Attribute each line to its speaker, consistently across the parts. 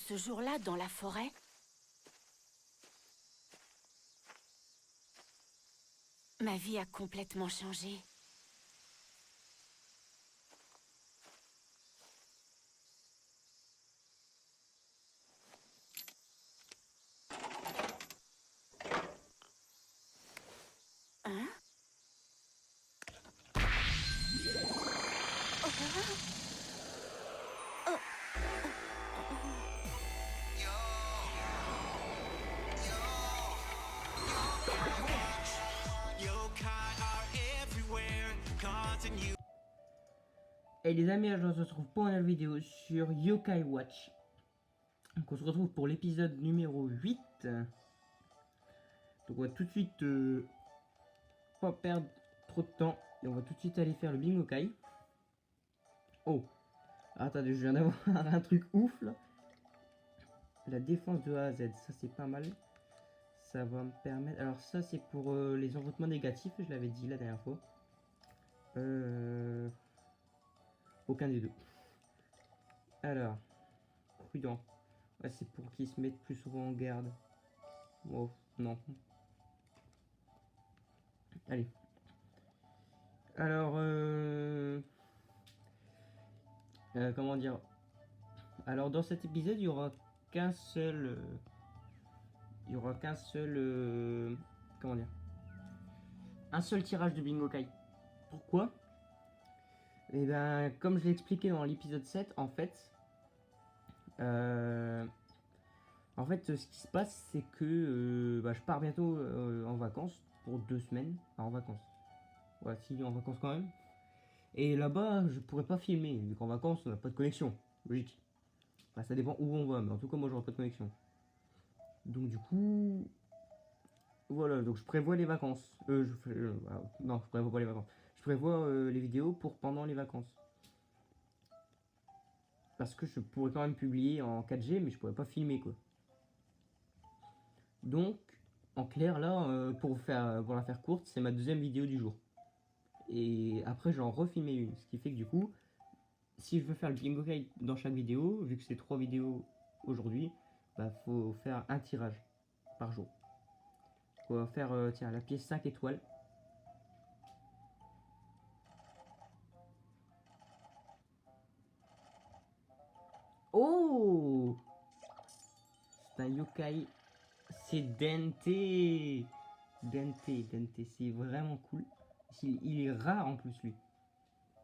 Speaker 1: ce jour-là dans la forêt, ma vie a complètement changé. Hein?
Speaker 2: Et les amis, on se retrouve pour une nouvelle vidéo sur Yokai Watch. Donc on se retrouve pour l'épisode numéro 8. Donc on va tout de suite pas perdre trop de temps. Et on va tout de suite aller faire le Bingokai. Oh, attendez, je viens d'avoir un truc ouf là. La défense de A à Z, ça c'est pas mal. Ça va me permettre... Alors ça c'est pour les envoûtements négatifs, je l'avais dit la dernière fois. Aucun des deux. Alors, prudent. Ouais, c'est pour qu'ils se mettent plus souvent en garde. Oh, non. Allez. Alors, comment dire? Alors, dans cet épisode, il y aura qu'un seul... comment dire? Un seul tirage de Bingokai. Pourquoi? Et ben, comme je l'ai expliqué dans l'épisode 7, en fait... ce qui se passe, c'est que je pars bientôt en vacances pour 2 semaines. Enfin, en vacances. Ouais, si, en vacances quand même. Et là-bas, je pourrais pas filmer, vu qu'en vacances, on n'a pas de connexion. Logique. Enfin, ça dépend où on va, mais en tout cas, moi, j'aurai pas de connexion. Donc, du coup, voilà, donc je prévois les vacances. Non, je prévois pas les vacances. Je prévois les vidéos pour pendant les vacances. Parce que je pourrais quand même publier en 4G, mais je pourrais pas filmer, quoi. Donc, en clair, là, pour la faire courte, c'est ma deuxième vidéo du jour. Et après, j'en refilmais une. Ce qui fait que du coup, si je veux faire le Bingokai dans chaque vidéo, vu que c'est 3 vidéos aujourd'hui, bah faut faire un tirage par jour. On va faire tiens, la pièce 5 étoiles. Oh, c'est un yokai. C'est Dente. Dente, c'est vraiment cool. Il est rare en plus lui.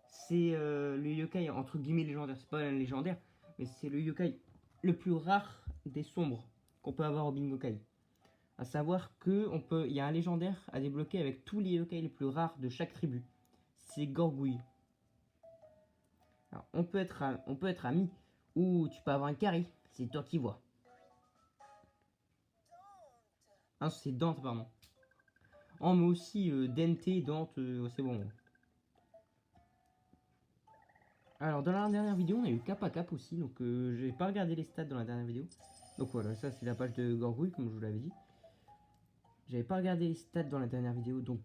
Speaker 2: C'est le yokai entre guillemets légendaire. C'est pas un légendaire, mais c'est le yokai le plus rare des sombres qu'on peut avoir au Bingokai. À savoir il y a un légendaire à débloquer avec tous les yokai les plus rares de chaque tribu. C'est Gorgouille. Alors, on peut être amis ou tu peux avoir un carry. C'est toi qui vois. Ah, c'est Dante, pardon. Oh, mais aussi Dente, Dante, c'est bon. Alors, dans la dernière vidéo, on a eu Cap à Cap aussi. Donc, j'ai pas regardé les stats dans la dernière vidéo. Donc, voilà, ça, c'est la page de Gorgouille, comme je vous l'avais dit. J'avais pas regardé les stats dans la dernière vidéo. Donc,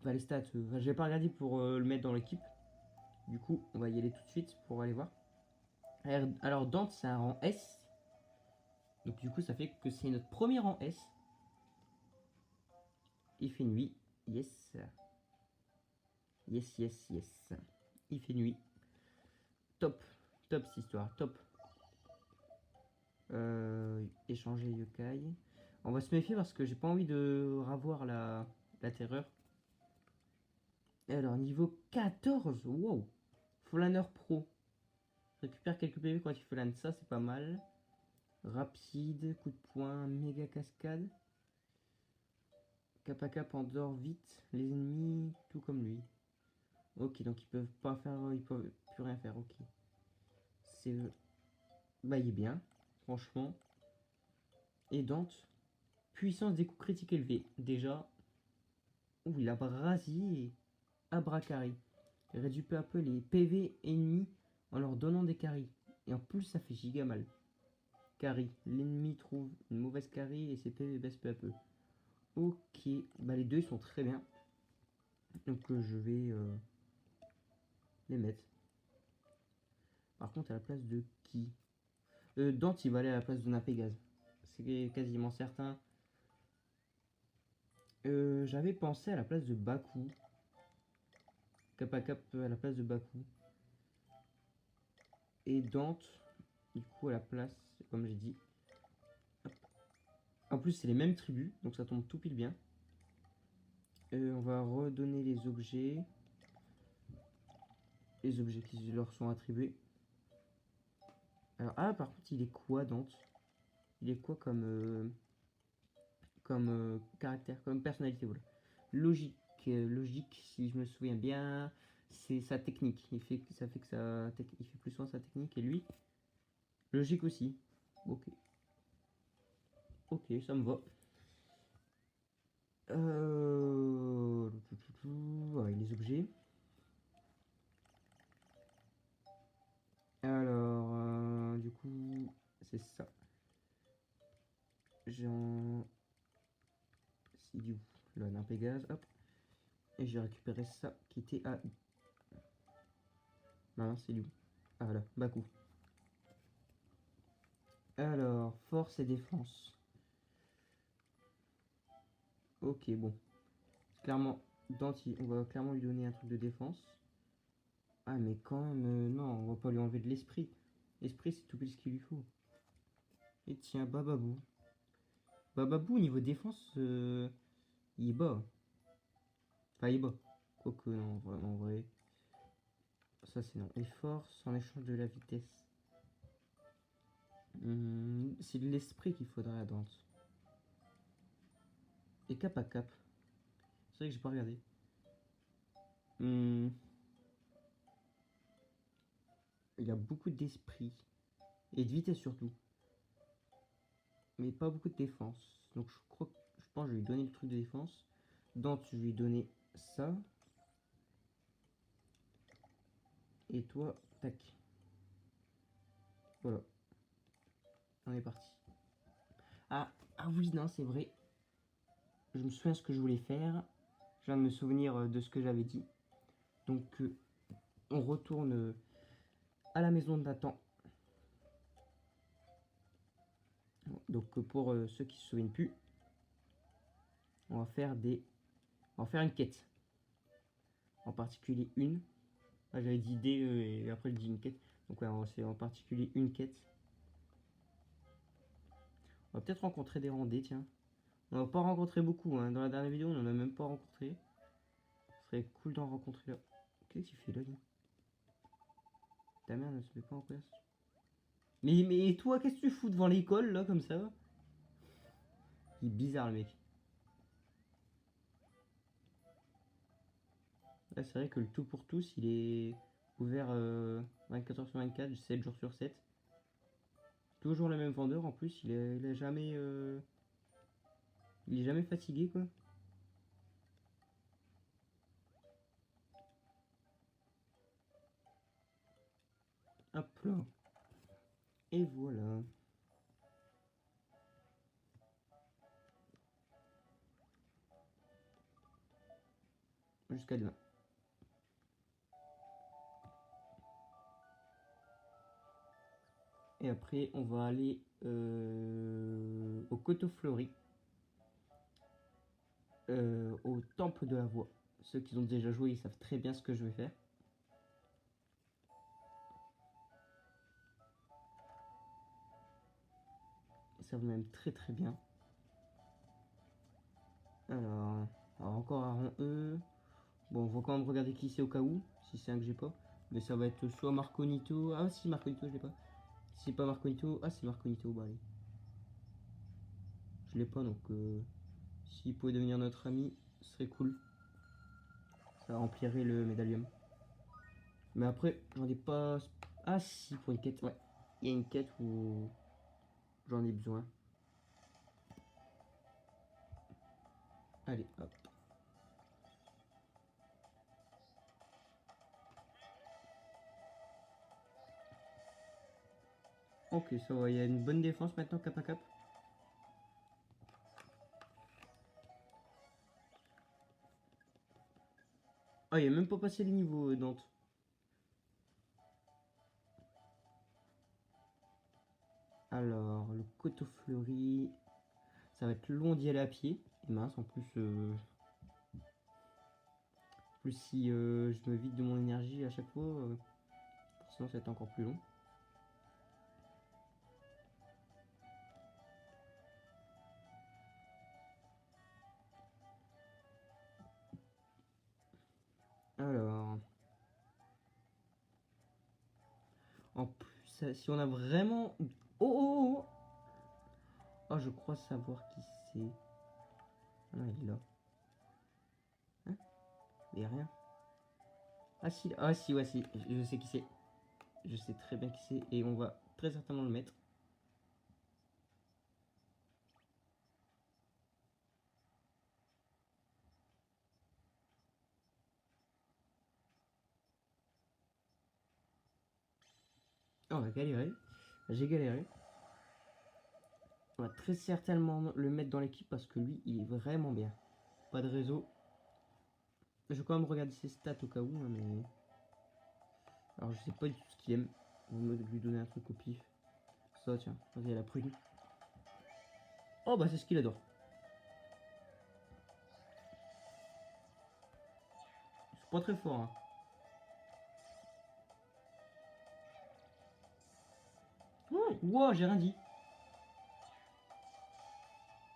Speaker 2: les stats, j'avais pas regardé pour le mettre dans l'équipe. Du coup, on va y aller tout de suite pour aller voir. Alors, Dante, c'est un rang S. Donc, du coup, ça fait que c'est notre premier rang S. Il fait nuit. Yes. Yes, yes, yes. Il fait nuit. Top. Top cette histoire. Top. Échanger yokai. On va se méfier parce que j'ai pas envie de revoir la terreur. Et alors, niveau 14. Wow. Flâneur Pro. Récupère quelques PV quand il flâne. Ça, c'est pas mal. Rapide. Coup de poing. Méga cascade. Cap à cap endort vite les ennemis, tout comme lui. Ok, donc ils peuvent pas faire, ils peuvent plus rien faire. Ok, c'est, bah il est bien, franchement. Et Dante, puissance des coups critiques élevés. Déjà, ouh, il a brasier, abracari. Il réduit peu à peu les PV ennemis en leur donnant des carries. Et en plus, ça fait giga mal. Carry, l'ennemi trouve une mauvaise carry et ses PV baissent peu à peu. Ok, bah les deux ils sont très bien. Donc je vais les mettre. Par contre, à la place de qui? Dante, il va aller à la place de Napégaz. C'est quasiment certain. J'avais pensé à la place de Baku. Cap à cap à la place de Baku. Et Dante, du coup, à la place, comme j'ai dit. Hop. En plus, c'est les mêmes tribus, donc ça tombe tout pile bien. On va redonner les objets. Les objets qui leur sont attribués. Alors, ah, par contre, il est quoi, Dante? Il est quoi comme caractère, comme personnalité, voilà. Logique, logique, si je me souviens bien, c'est sa technique. Ça fait que il fait plus soin sa technique et lui, logique aussi. Ok, ok, ça me va. Ouais, les objets. Alors, du coup, c'est ça. J'en. Si du coup, là, on a un Pégase, hop. Et j'ai récupéré ça qui était à. Non, c'est du. Ah voilà, Baku. Alors, force et défense. Ok, bon. Clairement, Dante, on va clairement lui donner un truc de défense. Ah, mais quand même, non, on va pas lui enlever de l'esprit. L'esprit, c'est tout ce qu'il lui faut. Et tiens, Bababou. Bababou, au niveau défense, il est bas. Enfin, il est bas. Quoique, non, en vrai. Ça, c'est non. Et force en échange de la vitesse. C'est de l'esprit qu'il faudrait à Dante. Et cap à cap. C'est vrai que j'ai pas regardé. Hmm, il a beaucoup d'esprit. Et de vitesse surtout. Mais pas beaucoup de défense. Donc je pense que je vais lui donner le truc de défense. Dante, je lui ai donné ça. Et toi, tac. Voilà, on est parti. Ah oui, non, c'est vrai. Je me souviens ce que je voulais faire. Je viens de me souvenir de ce que j'avais dit. Donc, on retourne à la maison de Nathan. Donc, pour ceux qui se souviennent plus, on va faire on va faire une quête. En particulier une. Ah, j'avais dit des et après je dis une quête. Donc, ouais, c'est en particulier une quête. On va peut-être rencontrer des randés, tiens. On va pas rencontrer beaucoup, hein. Dans la dernière vidéo, on en a même pas rencontré. Ce serait cool d'en rencontrer là. Qu'est-ce qu'il fait là, lui? Ta mère ne se met pas en place. Mais toi, qu'est-ce que tu fous devant l'école là, comme ça? Il est bizarre le mec. Là, c'est vrai que le tout pour tous, il est ouvert 24 heures sur 24, 7 jours sur 7. Toujours le même vendeur en plus, il est jamais. Il est jamais fatigué quoi. Hop là. Et voilà. Jusqu'à demain. Et après, on va aller au Coteau Fleuri, au Temple de la Voix. Ceux qui ont déjà joué, ils savent très bien ce que je vais faire. Ils savent même très très bien. Alors encore un rang E. Bon, on va quand même regarder qui c'est au cas où, si c'est un que j'ai pas. Mais ça va être soit Marconito. Ah, si, Marconito, je l'ai pas. Si c'est pas Marconito. Ah, c'est Marconito, bah allez. Je l'ai pas donc. S'il pouvait devenir notre ami, ce serait cool. Ça remplirait le médaillum. Mais après, j'en ai pas. Ah, si, pour une quête, ouais. Il y a une quête où j'en ai besoin. Allez, hop. Ok, ça va, il y a une bonne défense maintenant, cap à cap. Ah, il a même pas passé le niveau, Dante. Alors, le coteau fleuri, ça va être long d'y aller à pied. Et mince, en plus, si je me vide de mon énergie à chaque fois, forcément ça va être encore plus long. Alors, en plus, si on a vraiment... Oh, oh, oh, oh, je crois savoir qui c'est. Ah non, il est là. Hein? Il n'y a rien. Ah si, ouais, si, je sais qui c'est. Je sais très bien qui c'est et on va très certainement le mettre. Oh, on a galéré. J'ai galéré. On va très certainement le mettre dans l'équipe parce que lui, il est vraiment bien. Pas de réseau. Je vais quand même regarder ses stats au cas où, hein, mais... Alors, je sais pas du tout ce qu'il aime. On va lui donner un truc au pif. Ça, tiens. Vas-y, la prune. Oh, bah, c'est ce qu'il adore. Je suis pas très fort, hein. Oh, wow, j'ai rien dit.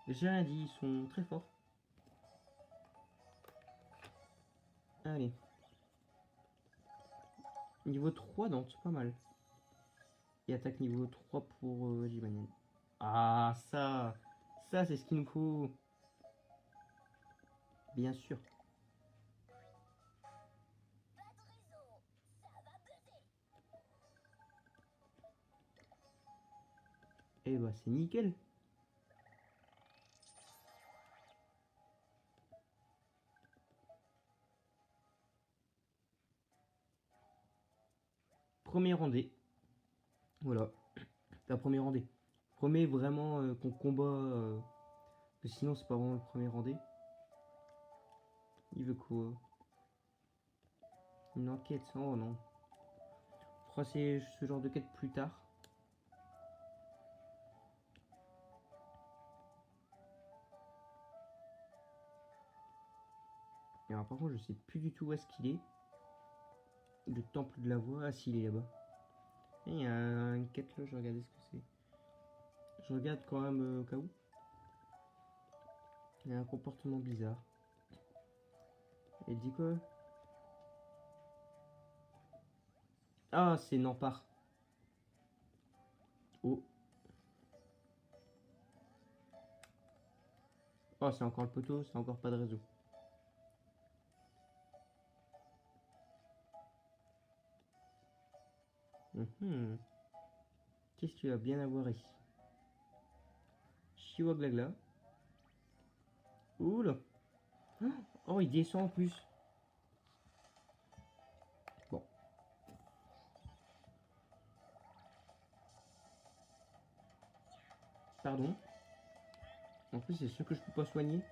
Speaker 2: J'ai rien dit, ils sont très forts. Allez. Niveau 3, donc c'est pas mal. Et attaque niveau 3 pour Jimanian. Ah, ça c'est ce qu'il nous faut. Bien sûr. Et bah c'est nickel. Premier rendez. Voilà. La première rendez. Premier vraiment qu'on combat. Que sinon c'est pas vraiment le premier rendez. Il veut quoi? Une enquête? Oh non. Je crois que c'est ce genre de quête plus tard. Et alors par contre je sais plus du tout où est-ce qu'il est. Le temple de la voix. Ah si il est là-bas. Et il y a une quête là, je vais regarder ce que c'est. Je regarde quand même au cas où. Il y a un comportement bizarre. Elle dit quoi? Ah, c'est Nampar. Oh. Oh, c'est encore le poteau, c'est encore pas de réseau. Mhm. Qu'est-ce que tu vas bien avoir ici? Chihuaglagla. Oula. Oh, il descend en plus. Bon. Pardon. En plus, c'est ceux que je peux pas soigner.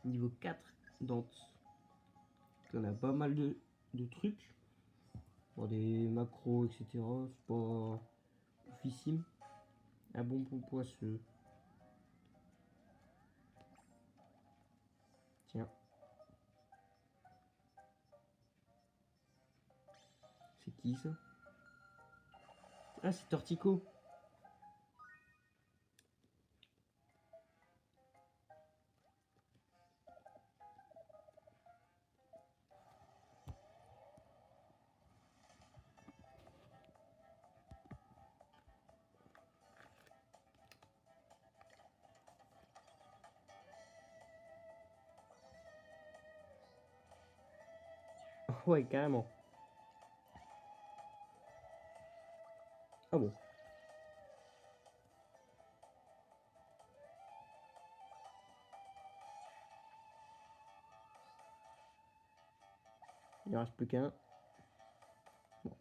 Speaker 2: Niveau 4 Dante. On a pas mal de trucs. Bon, des macros, etc. C'est pas oufissime. Un bon pour poisseux. Tiens. C'est qui ça? Ah, c'est Tortico. Ouais, carrément. Ah bon. Il en reste plus qu'un. Bon.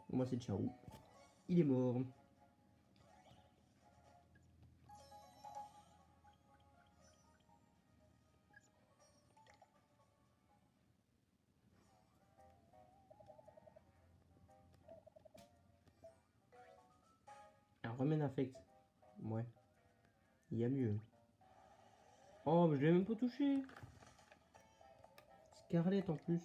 Speaker 2: Moi, c'est Charou. Il est mort. Un remède infect. Ouais. Il y a mieux. Oh, mais je l'ai même pas touché. Scarlett en plus.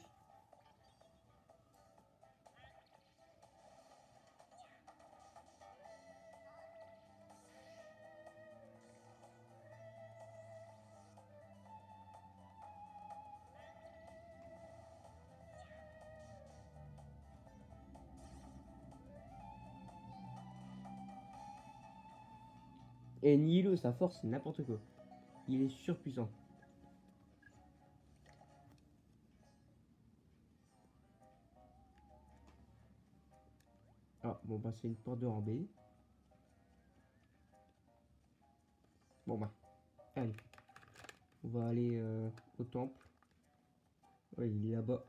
Speaker 2: Et Nihilo, sa force, c'est n'importe quoi. Il est surpuissant. Ah, bon, bah, c'est une porte de rambée. Bon, bah, allez. On va aller au temple. Ouais, il est là-bas.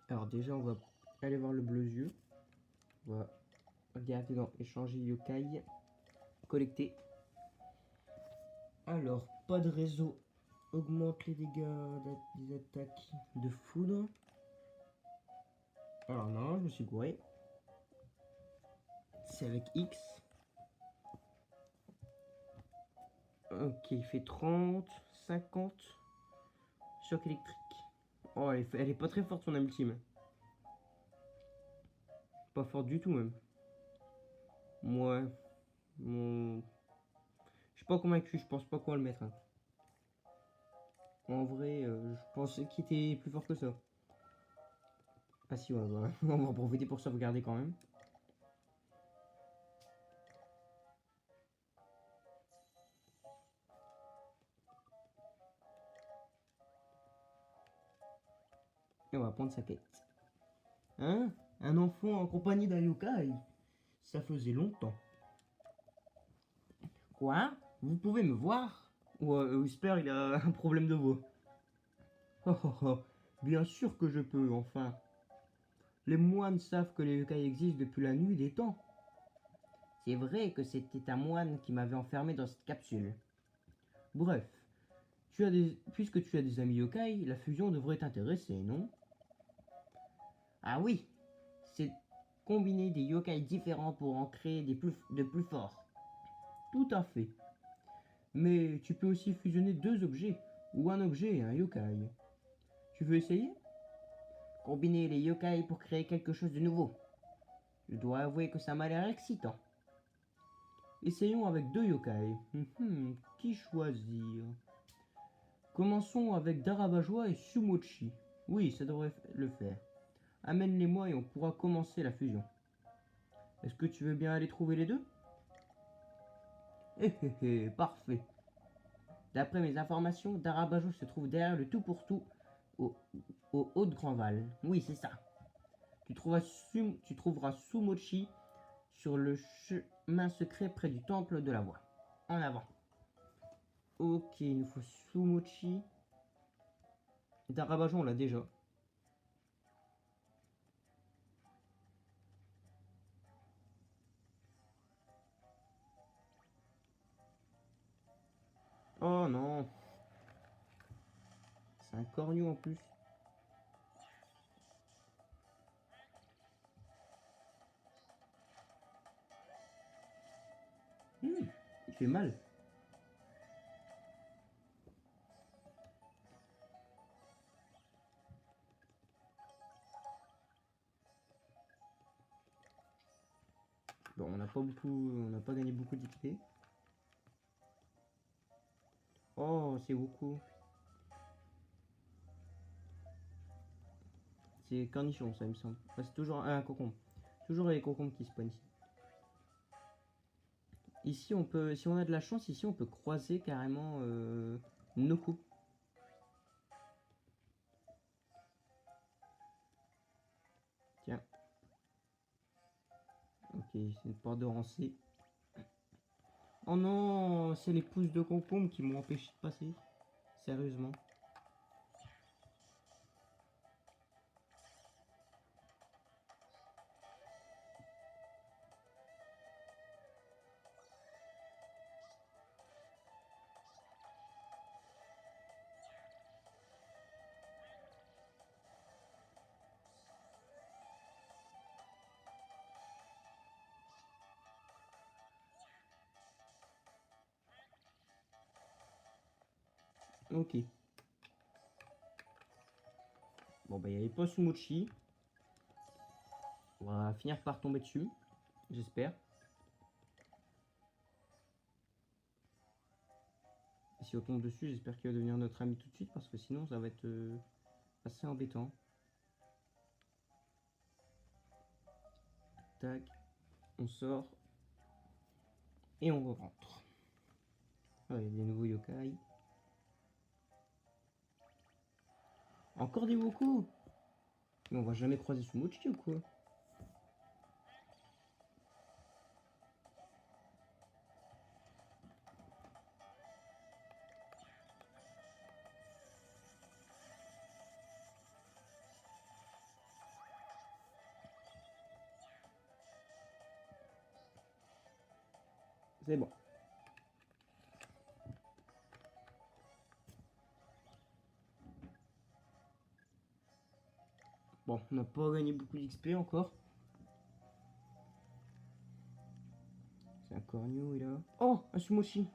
Speaker 2: Alors, déjà, on va aller voir le bleu yeux. On va regarder dans échanger yokai. Collecter. Alors, pas de réseau. Augmente les dégâts des attaques de foudre. Alors non, je me suis gouré. C'est avec X. Ok, il fait 30, 50. Choc électrique. Oh, elle est pas très forte son ultime. Pas forte du tout même. Moi, mon... Je suis pas convaincu, je pense pas qu'on va le mettre. Hein. En vrai, je pensais qu'il était plus fort que ça. Ah si, ouais, bah, on va en profiter pour sauvegarder quand même. Et on va prendre sa quête. Hein? Un enfant en compagnie d'un yokai? Ça faisait longtemps. Quoi? Vous pouvez me voir? Ouais, Whisper, il a un problème de voix. Oh, oh, oh. Bien sûr que je peux, enfin. Les moines savent que les yokai existent depuis la nuit des temps. C'est vrai que c'était un moine qui m'avait enfermé dans cette capsule. Bref, puisque tu as des amis yokai, la fusion devrait t'intéresser, non? Ah oui, c'est combiner des yokai différents pour en créer de plus forts. Tout à fait. Mais tu peux aussi fusionner deux objets, ou un objet et un yokai. Tu veux essayer? Combiner les yokai pour créer quelque chose de nouveau. Je dois avouer que ça m'a l'air excitant. Essayons avec deux yokai. Qui choisir? Commençons avec Darabajoa et Sumochi. Oui, ça devrait le faire. Amène-les-moi et on pourra commencer la fusion. Est-ce que tu veux bien aller trouver les deux? Parfait. D'après mes informations, Darabajo se trouve derrière le tout pour tout au, au haut de Grandval. Oui, c'est ça. Tu trouveras Sumochi sur le chemin secret près du temple de la voix. En avant. Ok, il nous faut Sumochi. Darabajo, on l'a déjà. Oh non. C'est un cornu en plus. Il fait mal. Bon, on n'a pas gagné beaucoup d'XP. Oh, c'est beaucoup. C'est cornichon, ça, il me semble. C'est toujours un concombre. Toujours les concombres qui spawnent ici. Ici, on peut, si on a de la chance, ici, on peut croiser carrément nos coups. Tiens. Ok, c'est une porte de rancée. Oh non, c'est les pousses de concombre qui m'ont empêché de passer. Sérieusement. Ok. Bon, bah, il n'y avait pas Sumochi. On va finir par tomber dessus. J'espère. Et si on tombe dessus, j'espère qu'il va devenir notre ami tout de suite. Parce que sinon, ça va être assez embêtant. Tac. On sort. Et on rentre. Ah, il y a des nouveaux yokai. Encore des Woko. Mais on va jamais croiser Sumochi ou quoi? C'est bon. Bon, on n'a pas gagné beaucoup d'XP encore. C'est un Corneau, il a... Oh, un Sumochi.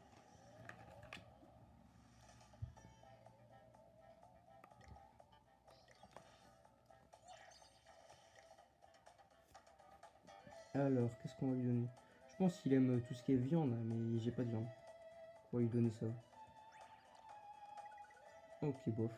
Speaker 2: Alors, qu'est-ce qu'on va lui donner? Je pense qu'il aime tout ce qui est viande, mais j'ai pas de viande. On va lui donner ça. Ok, bof.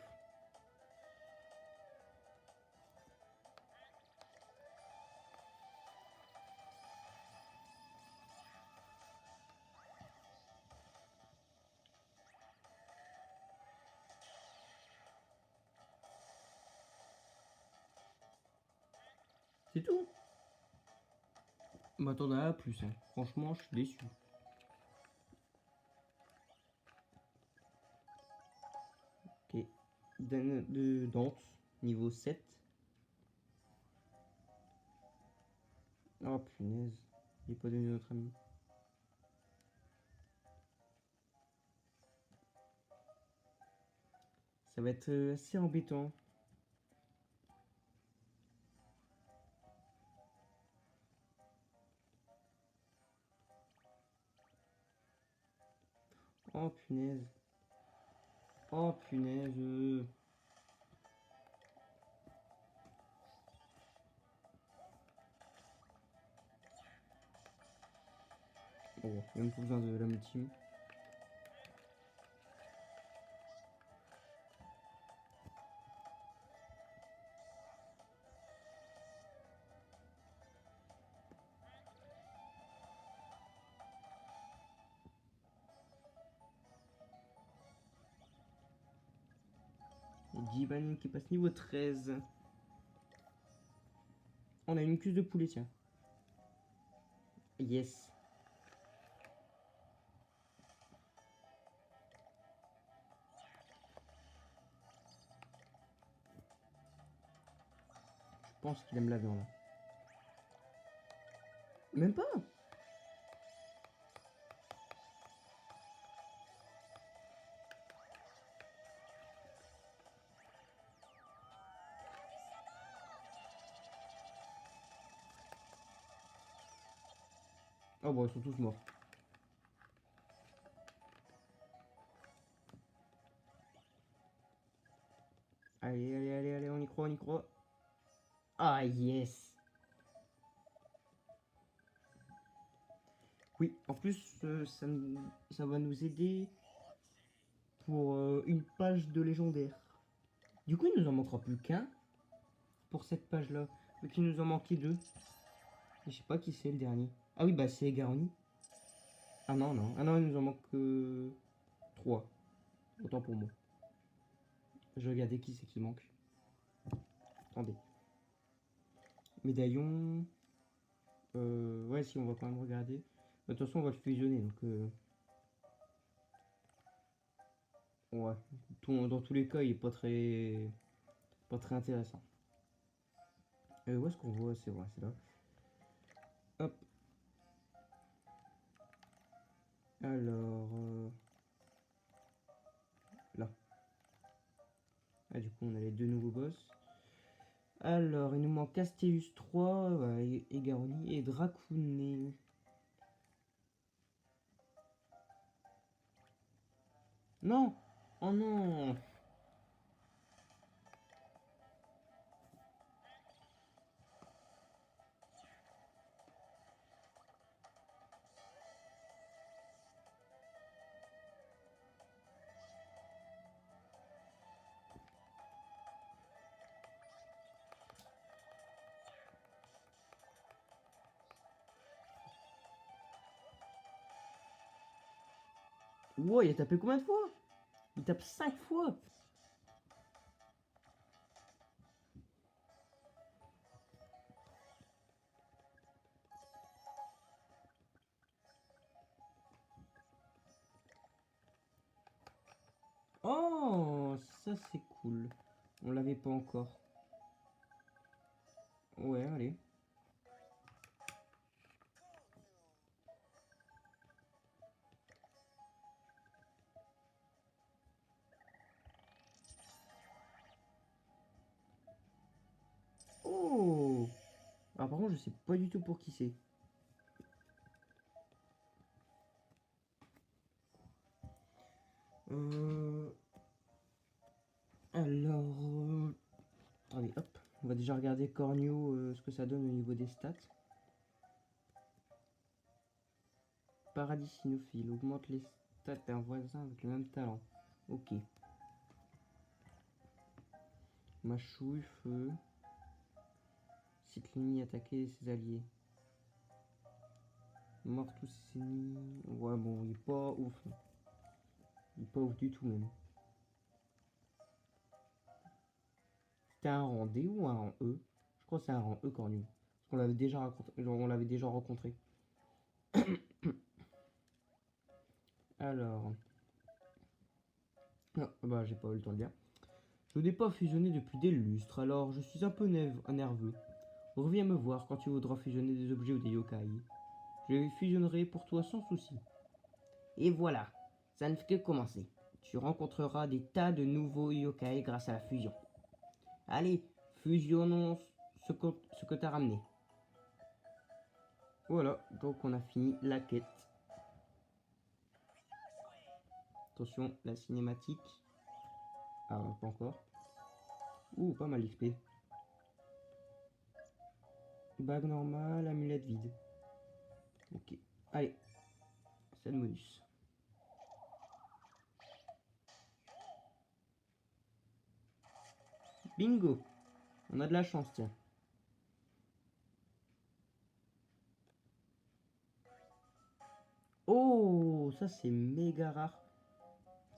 Speaker 2: C'est tout. M'attendais à plus, hein. Franchement, je suis déçu. Ok. De Dante, niveau 7. Oh punaise. Il est pas devenu notre ami. Ça va être assez embêtant. Oh punaise. Oh punaise. Bon, même pas besoin de la multime. Et Jiban qui passe niveau 13. On a une cuisse de poulet, tiens. Yes. Je pense qu'il aime la viande. Même pas. Oh bon, ils sont tous morts. Allez, allez, allez, allez, on y croit, on y croit. Ah, yes. Oui, en plus, ça va nous aider pour une page de légendaire. Du coup, il nous en manquera plus qu'un pour cette page-là. Vu qu'il nous en manquait deux. Je sais pas qui c'est le dernier. Ah oui, bah c'est Garoni. Ah non, non. Ah non, il nous en manque trois. Autant pour moi. Je vais regarder qui c'est qui manque. Attendez. Médaillon. Ouais, si, on va quand même regarder. De toute façon, on va le fusionner, donc... ouais. Dans tous les cas, il est pas très intéressant. Où est-ce qu'on voit? C'est vrai, c'est là. Hop. Alors... là. Ah, du coup, on a les deux nouveaux boss. Alors, il nous manque Castellus 3, voilà, et Garoni, et Dracounet. Non! Oh non! Wow, il a tapé combien de fois? Il tape 5 fois! Oh, ça c'est cool. On l'avait pas encore. Ouais, allez. Oh! Alors par contre, je sais pas du tout pour qui c'est. Euh... Alors... Attendez, hop. On va déjà regarder Cornio, ce que ça donne au niveau des stats. Paradis cynophile. Augmente les stats d'un voisin avec le même talent. Ok. Machouille, feu. Cite l'ennemi attaquer ses alliés. Mort tous ses ennemis. Ouais, bon, il est pas ouf. Il est pas ouf du tout, même. C'était un rang D ou un rang E? Je crois que c'est un rang E, Cornu. Parce qu'on l'avait déjà rencontré. On l'avait déjà rencontré. Alors. Non, bah, j'ai pas eu le temps de dire. Je n'ai pas fusionné depuis des lustres, alors je suis un peu nerveux. Reviens me voir quand tu voudras fusionner des objets ou des yokai. Je les fusionnerai pour toi sans souci. Et voilà, ça ne fait que commencer. Tu rencontreras des tas de nouveaux yokai grâce à la fusion. Allez, fusionnons ce que t'as ramené. Voilà, donc on a fini la quête. Attention, la cinématique. Ah, pas encore. Ouh, pas mal XP. Bague normale, amulette vide. Ok, allez, c'est le bonus. Bingo! On a de la chance, tiens. Oh, ça c'est méga rare.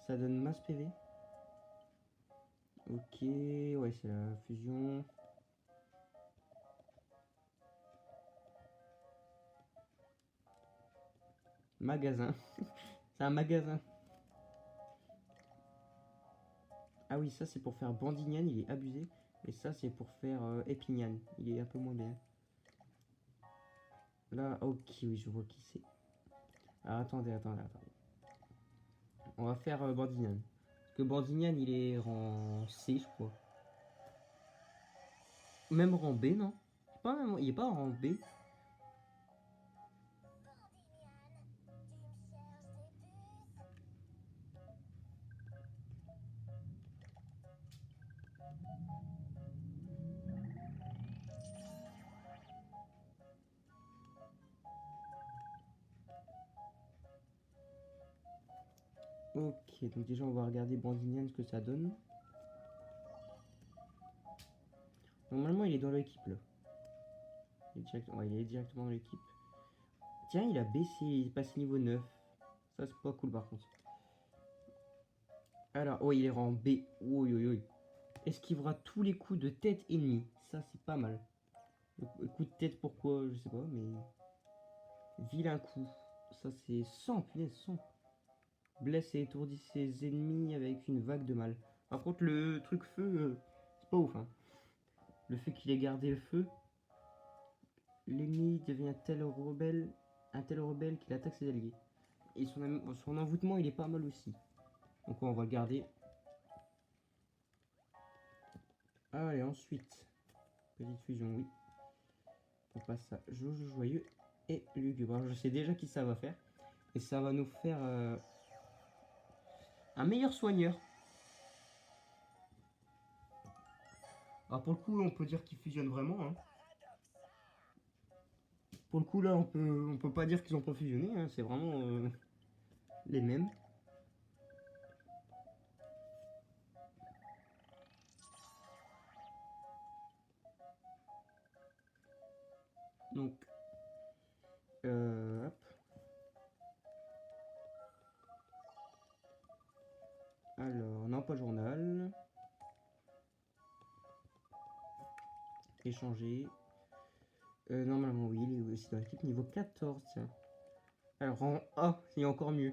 Speaker 2: Ça donne masse PV. Ok, ouais, c'est la fusion. Magasin. C'est un magasin. Ah oui, ça c'est pour faire Bandignan, il est abusé. Et ça c'est pour faire Epignan, il est un peu moins bien. Là, ok, oui, je vois qui c'est. Ah, attendez. On va faire Bandignan. Parce que Bandignan, il est rang C, je crois. Même rang B, non? Pas même, il est pas en rang B. Ok, donc déjà on va regarder Bandignan ce que ça donne. Normalement il est dans l'équipe là. Ouais, il est directement dans l'équipe. Tiens, il a baissé, il est passé niveau 9. Ça c'est pas cool par contre. Alors, oh il est rang B. Oui. Esquivera tous les coups de tête ennemie. Ça c'est pas mal. Coup de tête, pourquoi, je sais pas, mais... Vilain coup. Ça, c'est 100, punaise, 100. Blesse et étourdit ses ennemis avec une vague de mal. Par contre, le truc feu, c'est pas ouf, hein. Le fait qu'il ait gardé le feu, l'ennemi devient un tel rebelle qu'il attaque ses alliés. Et son envoûtement, il est pas mal aussi. Donc on va le garder. Allez, ensuite, petite fusion, oui. On passe à Jojo Joyeux et Lugubre. Alors, je sais déjà qui ça va faire. Et ça va nous faire un meilleur soigneur. Alors pour le coup, on peut dire qu'ils fusionnent vraiment, hein. Pour le coup, là, on peut pas dire qu'ils ont pas fusionné, hein. C'est vraiment les mêmes. Donc, hop. Alors, non, pas journal. Échanger. Normalement, oui, il est aussi dans l'équipe niveau 14, tiens. Alors, en A, c'est encore mieux.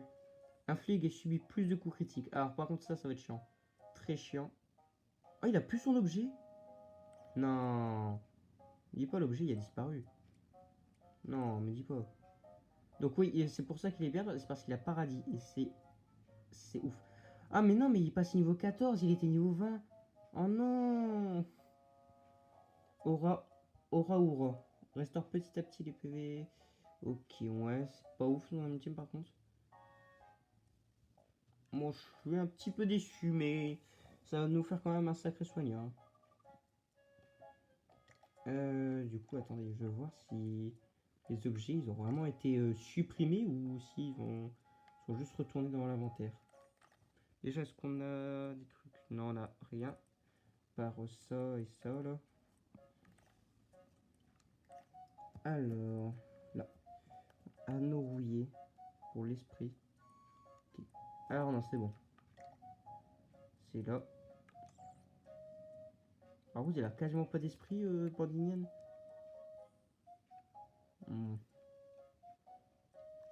Speaker 2: Inflige et subit plus de coups critiques. Alors, par contre, ça va être chiant. Très chiant. Ah, il a plus son objet? Non. Dis pas l'objet, il a disparu. Non, mais dis pas. Donc oui, c'est pour ça qu'il est bien, c'est parce qu'il a paradis. Et c'est ouf. Ah, mais non, mais il passe niveau 14, il était niveau 20. Oh non. Aura, aura. Restaure petit à petit les PV. Ok, ouais, c'est pas ouf dans la team par contre. Moi, je suis un petit peu déçu, mais ça va nous faire quand même un sacré soigneur. Du coup, attendez, je vais voir si les objets ils ont vraiment été supprimés ou s'ils sont juste retournés dans l'inventaire. Déjà, est-ce qu'on a des trucs? Non, on a rien. Par ça et ça là. Alors, là, anneau rouillé pour l'esprit. Okay. Alors, non, c'est bon. C'est là. Par contre, il a quasiment pas d'esprit, Bandinienne.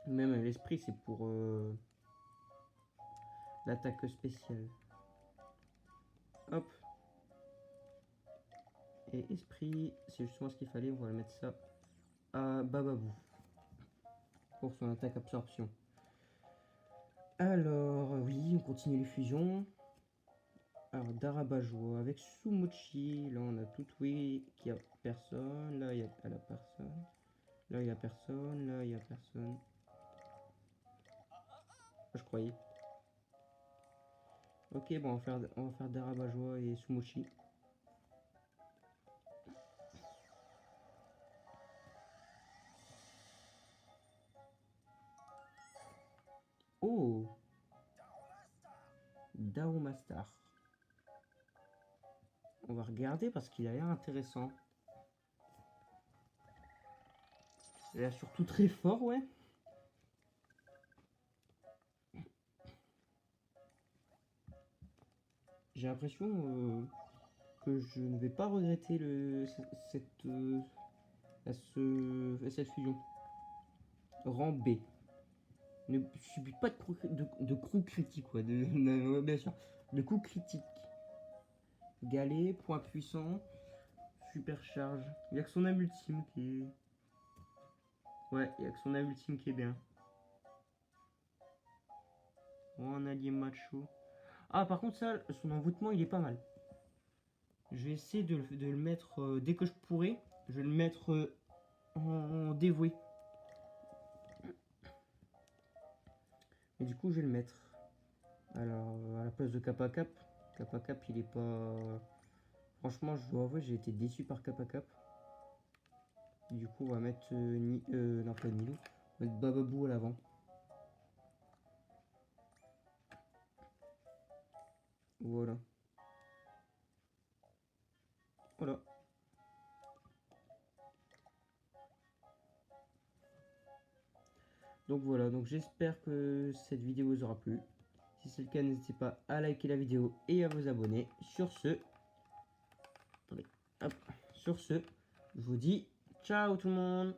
Speaker 2: Même l'esprit, c'est pour l'attaque spéciale. Hop. Et esprit, c'est justement ce qu'il fallait. On va mettre ça à Bababou pour son attaque absorption. Alors, oui, on continue les fusions. Alors, Darabajoa avec Sumochi. Là, on a tout oui qui a personne. Là, il y a la personne. Là, il y a personne. Là, il y a personne. Je croyais. Ok, bon, on va faire Darabajoa et Sumochi. Oh, Daomastar. On va regarder parce qu'il a l'air intéressant. Il a l'air surtout très fort, ouais. J'ai l'impression que je ne vais pas regretter cette fusion. Rang B. Ne subit pas de coups critiques, ouais, ouais, bien sûr. De coups critiques. Galet, point puissant, super charge. Il n'y a que son âme ultime qui est... Ouais, il n'y a que son âme ultime qui est bien. Oh, un allié macho. Ah, par contre, ça, son envoûtement, il est pas mal. Je vais essayer de le mettre dès que je pourrai. Je vais le mettre en dévoué. Et du coup, je vais le mettre. Alors, à la place de Kappa Cap. Kappa Cap, il est pas... Franchement, je dois avouer, j'ai été déçu par Kappa Cap. Du coup, on va mettre... non, pas Nilo. On va mettre Bababou à l'avant. Voilà. Voilà. Donc voilà, donc j'espère que cette vidéo vous aura plu. Si c'est le cas, n'hésitez pas à liker la vidéo et à vous abonner. Sur ce, attendez, hop, sur ce, je vous dis ciao tout le monde.